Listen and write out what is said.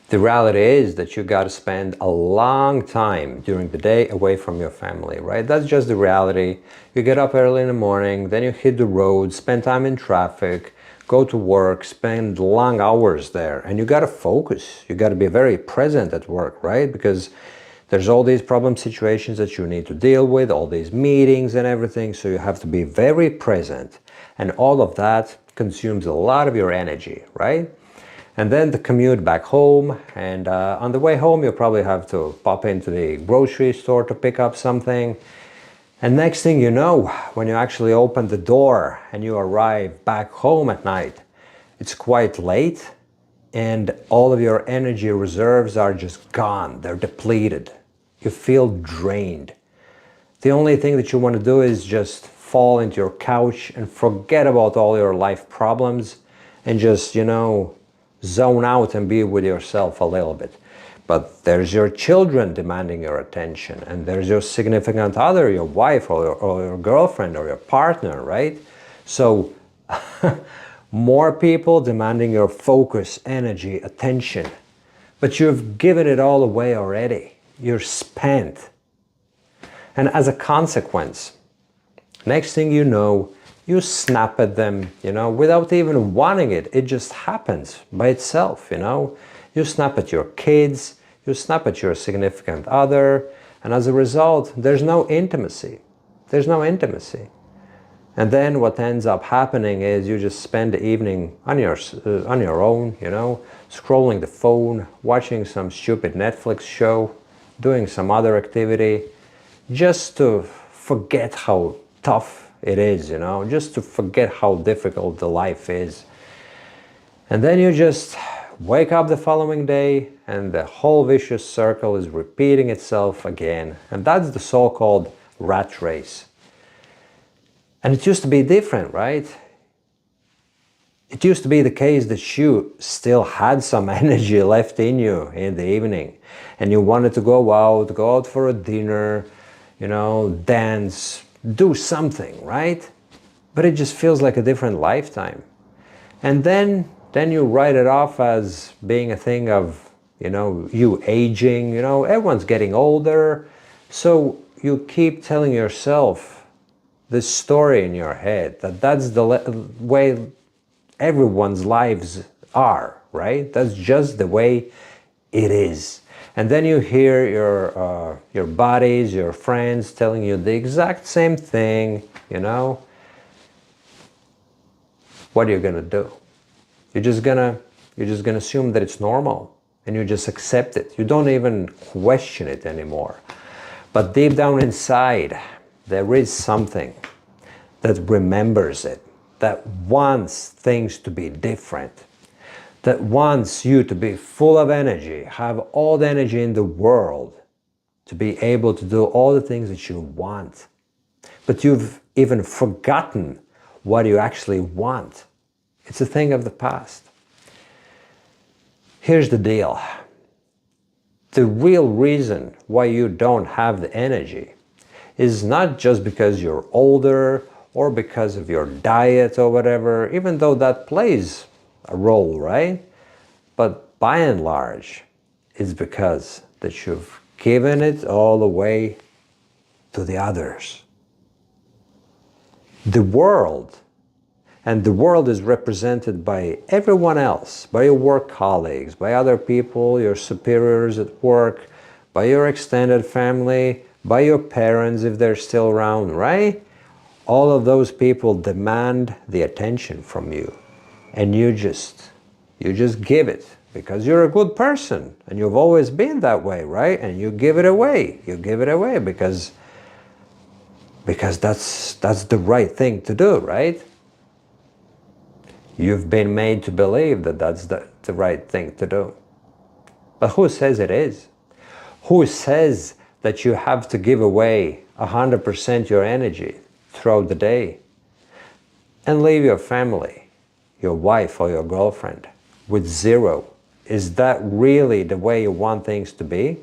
The reality is that you got to spend a long time during the day away from your family, right? That's just the reality. You get up early in the morning, then you hit the road, spend time in traffic, go to work, spend long hours there, and you got to focus. You got to be very present at work, right? Because there's all these problem situations that you need to deal with, all these meetings and everything, so you have to be very present. And all of that consumes a lot of your energy, right? And then the commute back home, and on the way home you'll probably have to pop into the grocery store to pick up something. And next thing you know, when you actually open the door and you arrive back home at night, it's quite late and all of your energy reserves are just gone. They're depleted. You feel drained. The only thing that you want to do is just fall into your couch and forget about all your life problems and just, zone out and be with yourself a little bit. But there's your children demanding your attention, and there's your significant other, your wife or your girlfriend or your partner, right? So more people demanding your focus, energy, attention, but you've given it all away already. You're spent. And as a consequence, next thing you know, you snap at them, without even wanting it. It just happens by itself, You snap at your kids, you snap at your significant other, and as a result, there's no intimacy. There's no intimacy. And then what ends up happening is you just spend the evening on your own, scrolling the phone, watching some stupid Netflix show, doing some other activity, just to forget how tough it is, just to forget how difficult the life is. And then you just wake up the following day and the whole vicious circle is repeating itself again. And that's the so-called rat race. And it used to be different, right? It used to be the case that you still had some energy left in you in the evening and you wanted to go out for a dinner, dance, do something, right? But it just feels like a different lifetime. And then you write it off as being a thing of, you aging, everyone's getting older. So you keep telling yourself this story in your head that that's the way everyone's lives are, right? That's just the way it is. And then you hear your buddies, your friends telling you the exact same thing, What are you gonna do? You're just gonna assume that it's normal and you just accept it. You don't even question it anymore. But deep down inside, there is something that remembers it, that wants things to be different, that wants you to be full of energy, have all the energy in the world to be able to do all the things that you want. But you've even forgotten what you actually want. It's a thing of the past. Here's the deal. The real reason why you don't have the energy is not just because you're older or because of your diet or whatever, even though that plays a role, right? But by and large, it's because that you've given it all away to the others. The world, and the world is represented by everyone else, by your work colleagues, by other people, your superiors at work, by your extended family, by your parents if they're still around, right? All of those people demand the attention from you, and you just give it because you're a good person and you've always been that way, right? And you give it away. You give it away because that's the right thing to do, right? You've been made to believe that that's the right thing to do. But who says it is? Who says that you have to give away 100% your energy throughout the day and leave your family, your wife or your girlfriend with zero? Is that really the way you want things to be?